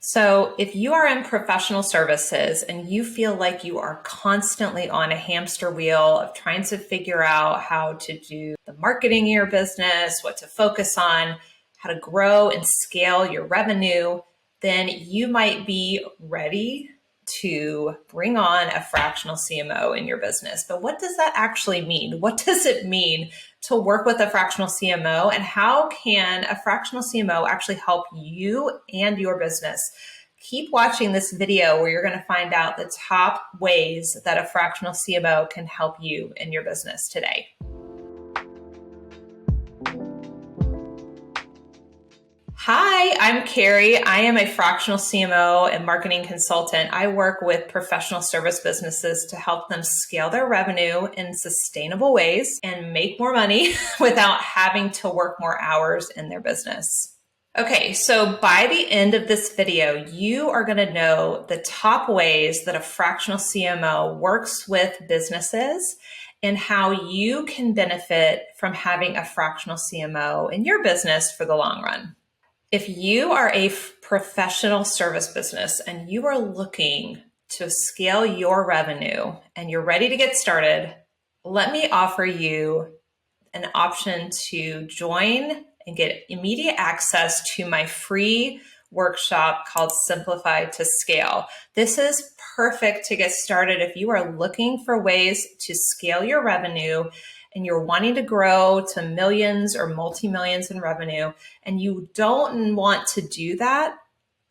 So, if you are in professional services and you feel like you are constantly on a hamster wheel of trying to figure out how to do the marketing in your business, what to focus on, how to grow and scale your revenue, then you might be ready to bring on a fractional CMO in your business. But what does that actually mean? What does it mean to work with a fractional CMO, and how can a fractional CMO actually help you and your business? Keep watching this video where you're going to find out the top ways that a fractional CMO can help you in your business today. Hi, I'm Carrie. I am a fractional CMO and marketing consultant. I work with professional service businesses to help them scale their revenue in sustainable ways and make more money without having to work more hours in their business. Okay, so by the end of this video, you are going to know the top ways that a fractional CMO works with businesses and how you can benefit from having a fractional CMO in your business for the long run. If you are a professional service business and you are looking to scale your revenue and you're ready to get started, let me offer you an option to join and get immediate access to my free workshop called Simplify to Scale. This is perfect to get started if you are looking for ways to scale your revenue and you're wanting to grow to millions or multi-millions in revenue, and you don't want to do that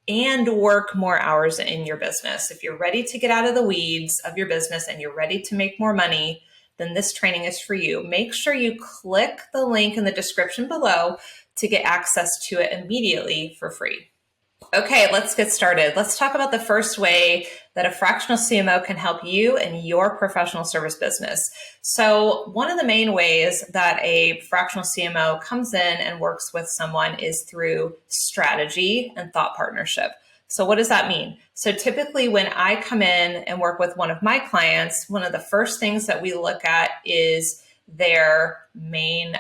and work more hours in your business. If you're ready to get out of the weeds of your business and you're ready to make more money, then this training is for you. Make sure you click the link in the description below to get access to it immediately for free. Okay, let's get started. Let's talk about the first way that a fractional CMO can help you in your professional service business. So one of the main ways that a fractional CMO comes in and works with someone is through strategy and thought partnership. So what does that mean? So typically when I come in and work with one of my clients, one of the first things that we look at is their main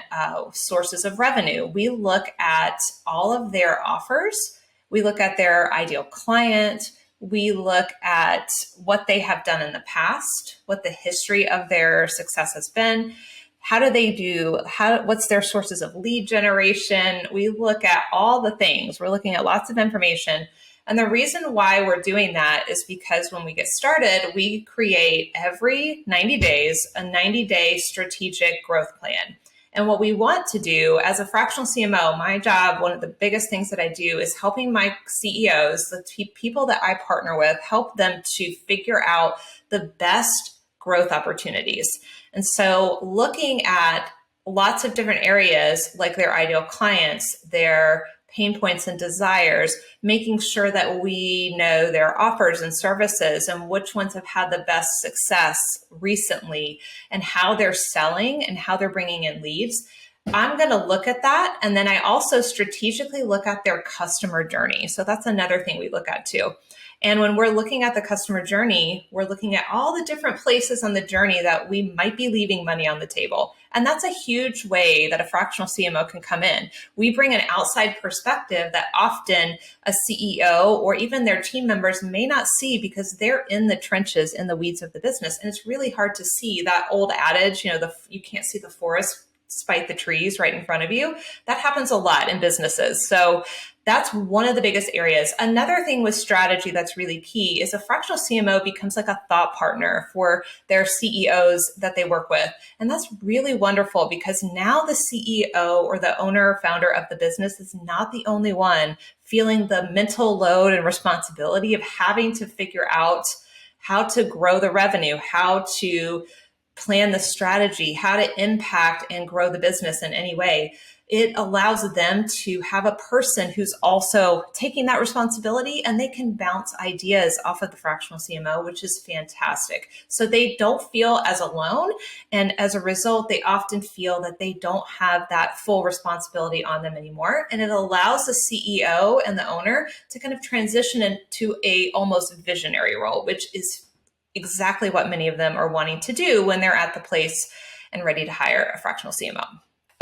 sources of revenue. We look at all of their offers. We look at their ideal client. We look at what they have done in the past, what the history of their success has been. How do they do? What's their sources of lead generation? We look at all the things. We're looking at lots of information. And the reason why we're doing that is because when we get started, we create every 90 days a 90-day strategic growth plan. And what we want to do as a fractional CMO, my job, one of the biggest things that I do is helping my CEOs, the people that I partner with, help them to figure out the best growth opportunities. And so looking at lots of different areas like their ideal clients, their pain points and desires, making sure that we know their offers and services and which ones have had the best success recently and how they're selling and how they're bringing in leads. I'm going to look at that. And then I also strategically look at their customer journey. So that's another thing we look at too. And when we're looking at the customer journey, we're looking at all the different places on the journey that we might be leaving money on the table. And that's a huge way that a fractional CMO can come in. We bring an outside perspective that often a CEO or even their team members may not see because they're in the trenches, in the weeds of the business. And it's really hard to see that old adage, you can't see the forest despite the trees right in front of you. That happens a lot in businesses. So that's one of the biggest areas. Another thing with strategy that's really key is a fractional CMO becomes like a thought partner for their CEOs that they work with. And that's really wonderful because now the CEO or the owner or founder of the business is not the only one feeling the mental load and responsibility of having to figure out how to grow the revenue, how to plan the strategy, how to impact and grow the business in any way. It allows them to have a person who's also taking that responsibility, and they can bounce ideas off of the fractional CMO, which is fantastic. So they don't feel as alone. And as a result, they often feel that they don't have that full responsibility on them anymore. And it allows the CEO and the owner to kind of transition into a almost visionary role, which is exactly what many of them are wanting to do when they're at the place and ready to hire a fractional CMO.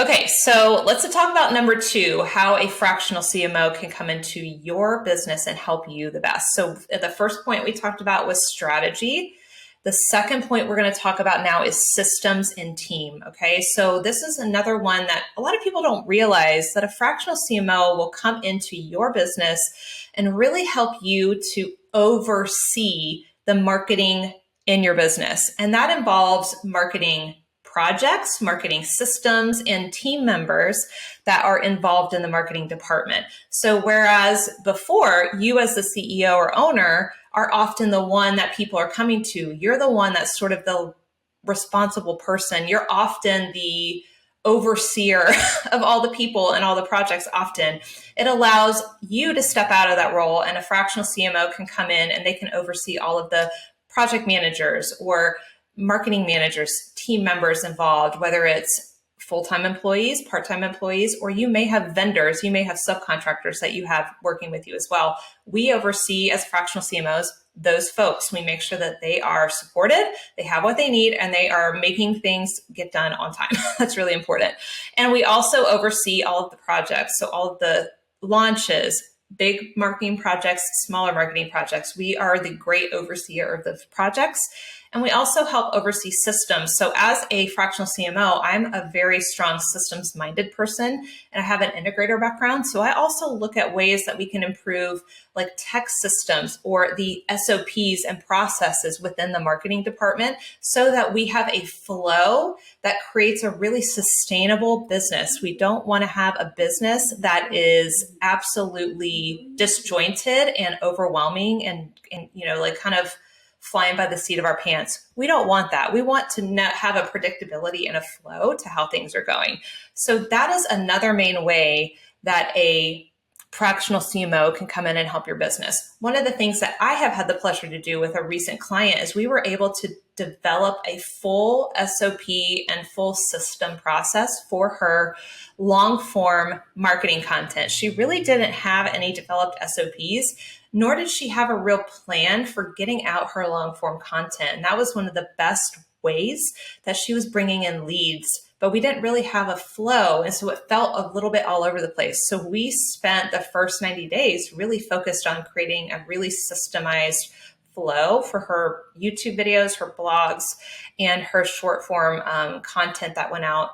Okay, so let's talk about number two, how a fractional CMO can come into your business and help you the best. So the first point we talked about was strategy. The second point we're going to talk about now is systems and team. Okay, so this is another one that a lot of people don't realize, that a fractional CMO will come into your business and really help you to oversee the marketing in your business. And that involves marketing projects, marketing systems, and team members that are involved in the marketing department. So whereas before, you as the CEO or owner are often the one that people are coming to, you're the one that's sort of the responsible person. You're often the overseer of all the people and all the projects. Often it allows you to step out of that role, and a fractional CMO can come in and they can oversee all of the project managers or marketing managers, team members involved, whether it's full-time employees, part-time employees, or you may have vendors, you may have subcontractors that you have working with you as well. We oversee, as fractional CMOs, those folks. We make sure that they are supported, they have what they need, and they are making things get done on time. That's really important. And we also oversee all of the projects. So all of the launches, big marketing projects, smaller marketing projects. We are the great overseer of those projects. And we also help oversee systems. So as a fractional CMO, I'm a very strong systems minded person, and I have an integrator background. So I also look at ways that we can improve like tech systems or the SOPs and processes within the marketing department, so that we have a flow that creates a really sustainable business. We don't want to have a business that is absolutely disjointed and overwhelming and like kind of flying by the seat of our pants. We don't want that. We want to have a predictability and a flow to how things are going. So that is another main way that a fractional CMO can come in and help your business. One of the things that I have had the pleasure to do with a recent client is we were able to develop a full SOP and full system process for her long form marketing content. She really didn't have any developed SOPs, nor did she have a real plan for getting out her long form content. And that was one of the best ways that she was bringing in leads, but we didn't really have a flow. And so it felt a little bit all over the place. So we spent the first 90 days really focused on creating a really systemized flow for her YouTube videos, her blogs, and her short form content that went out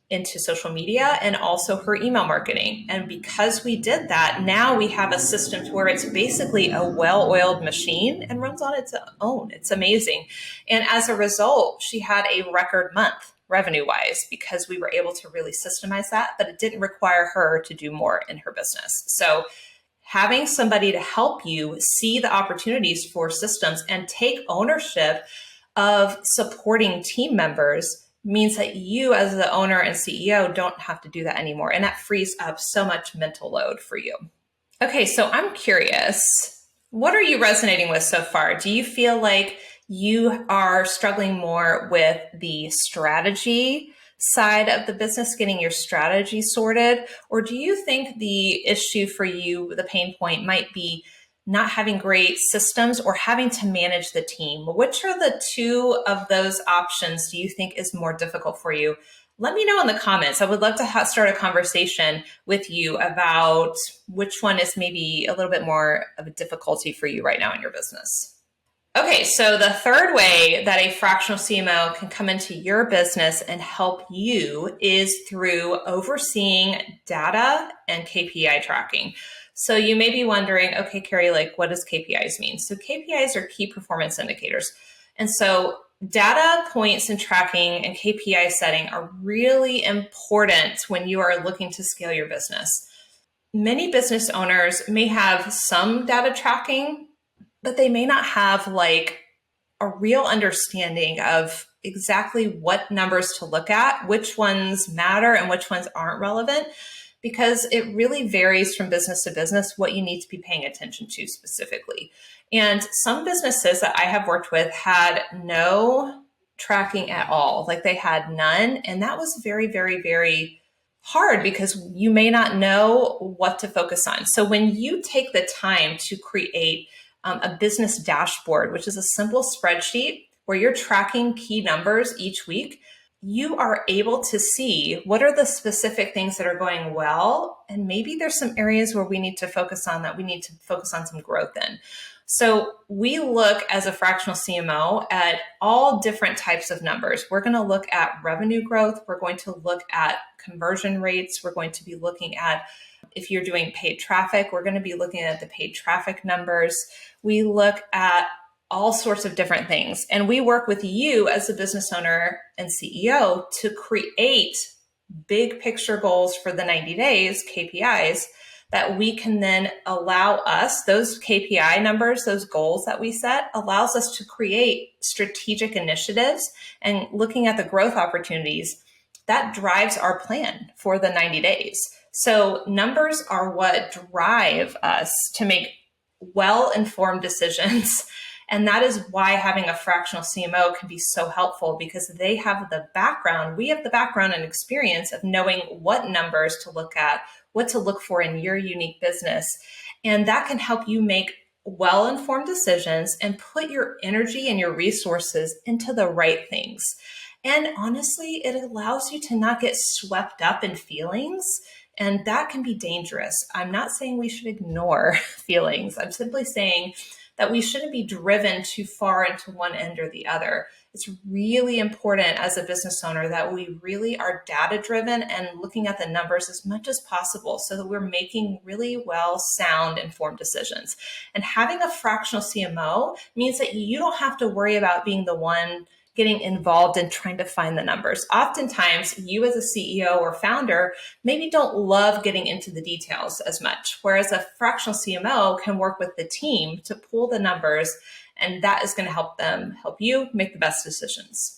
into social media, and also her email marketing. And because we did that, now we have a system to where it's basically a well-oiled machine and runs on its own. It's amazing. And as a result, she had a record month revenue-wise because we were able to really systemize that, but it didn't require her to do more in her business. So having somebody to help you see the opportunities for systems and take ownership of supporting team members means that you as the owner and CEO don't have to do that anymore. And that frees up so much mental load for you. Okay, so I'm curious, what are you resonating with so far? Do you feel like you are struggling more with the strategy side of the business, getting your strategy sorted? Or do you think the issue for you, the pain point, might be not having great systems or having to manage the team? Which are the two of those options do you think is more difficult for you? Let me know in the comments. I would love to start a conversation with you about which one is maybe a little bit more of a difficulty for you right now in your business. Okay, so the third way that a fractional CMO can come into your business and help you is through overseeing data and KPI tracking. So you may be wondering, okay, Carrie, like what does KPIs mean? So KPIs are key performance indicators. And so data points and tracking and KPI setting are really important when you are looking to scale your business. Many business owners may have some data tracking, but they may not have like a real understanding of exactly what numbers to look at, which ones matter and which ones aren't relevant, because it really varies from business to business what you need to be paying attention to specifically. And some businesses that I have worked with had no tracking at all, like they had none. And that was very, very, very hard because you may not know what to focus on. So when you take the time to create a business dashboard, which is a simple spreadsheet where you're tracking key numbers each week, you are able to see what are the specific things that are going well. And maybe there's some areas where we need to focus on that we need to focus on some growth in. So we look as a fractional CMO at all different types of numbers. We're going to look at revenue growth. We're going to look at conversion rates. We're going to be looking at, if you're doing paid traffic, we're going to be looking at the paid traffic numbers. We look at all sorts of different things. And we work with you as a business owner and CEO to create big picture goals for the 90 days, KPIs, that we can then allow us, those KPI numbers, those goals that we set, allows us to create strategic initiatives and looking at the growth opportunities that drives our plan for the 90 days. So numbers are what drive us to make well-informed decisions. And that is why having a fractional CMO can be so helpful, because they have the background. We have the background and experience of knowing what numbers to look at, what to look for in your unique business. And that can help you make well-informed decisions and put your energy and your resources into the right things. And honestly, it allows you to not get swept up in feelings. And that can be dangerous. I'm not saying we should ignore feelings. I'm simply saying that we shouldn't be driven too far into one end or the other. It's really important as a business owner that we really are data driven and looking at the numbers as much as possible so that we're making really well, sound, informed decisions. And having a fractional CMO means that you don't have to worry about being the one getting involved in trying to find the numbers. Oftentimes, you as a CEO or founder maybe don't love getting into the details as much, whereas a fractional CMO can work with the team to pull the numbers, and that is going to help you make the best decisions.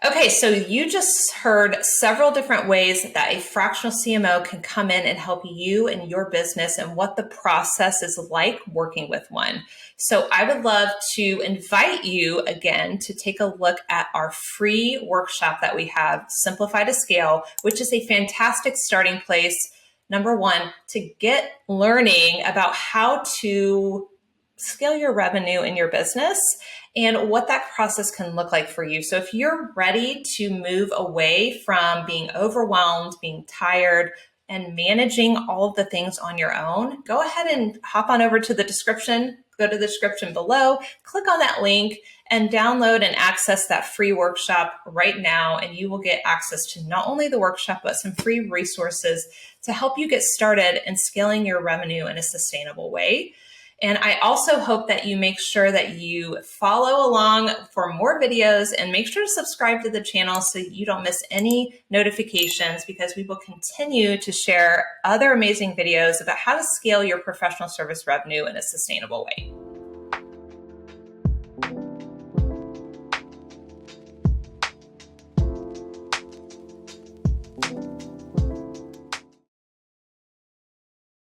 Okay, so you just heard several different ways that a fractional CMO can come in and help you and your business and what the process is like working with one. So I would love to invite you again to take a look at our free workshop that we have, Simplify to Scale, which is a fantastic starting place, number one, to get learning about how to scale your revenue in your business and what that process can look like for you. So if you're ready to move away from being overwhelmed, being tired, and managing all of the things on your own, go ahead and hop on over to the description, go to the description below, click on that link, and download and access that free workshop right now. And you will get access to not only the workshop, but some free resources to help you get started in scaling your revenue in a sustainable way. And I also hope that you make sure that you follow along for more videos and make sure to subscribe to the channel so you don't miss any notifications, because we will continue to share other amazing videos about how to scale your professional service revenue in a sustainable way.